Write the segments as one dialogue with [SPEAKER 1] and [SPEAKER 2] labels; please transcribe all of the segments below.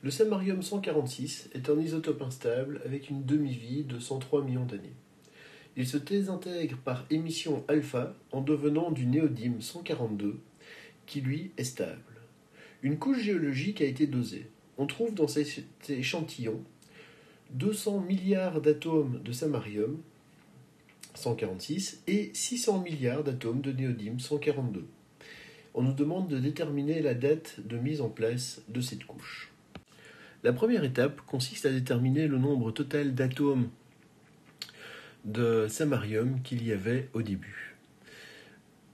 [SPEAKER 1] Le samarium 146 est un isotope instable avec une demi-vie de 103 millions d'années. Il se désintègre par émission alpha en devenant du néodyme 142 qui lui est stable. Une couche géologique a été dosée. On trouve dans cet échantillon 200 milliards d'atomes de samarium 146 et 600 milliards d'atomes de néodyme 142. On nous demande de déterminer la date de mise en place de cette couche. La première étape consiste à déterminer le nombre total d'atomes de samarium qu'il y avait au début.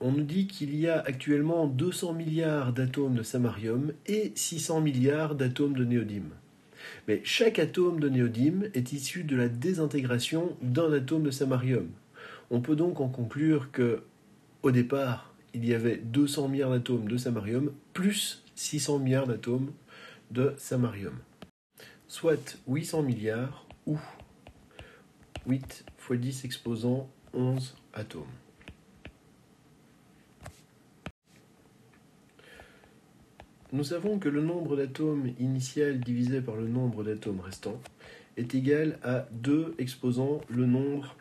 [SPEAKER 1] On nous dit qu'il y a actuellement 200 milliards d'atomes de samarium et 600 milliards d'atomes de néodyme. Mais chaque atome de néodyme est issu de la désintégration d'un atome de samarium. On peut donc en conclure que, au départ, il y avait 200 milliards d'atomes de samarium plus 600 milliards d'atomes de samarium, soit 800 milliards ou 8 fois 10 exposant 11 atomes. Nous savons que le nombre d'atomes initial divisé par le nombre d'atomes restants est égal à 2 exposant le nombre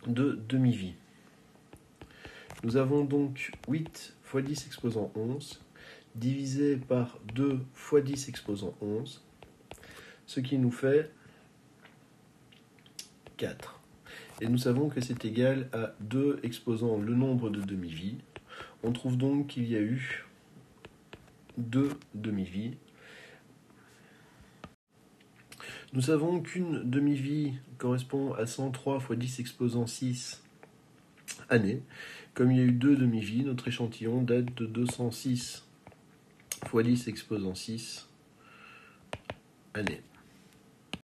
[SPEAKER 1] de demi-vie. Nous avons donc 8 fois 10 exposant 11 divisé par 2 fois 10 exposant 11, ce qui nous fait 4. Et nous savons que c'est égal à 2 exposant le nombre de demi-vie. On trouve donc qu'il y a eu 2 demi-vies. Nous savons qu'une demi-vie correspond à 103 fois 10 exposant 6 années. Comme il y a eu 2 demi-vies, notre échantillon date de 206 fois 10 exposant 6 années.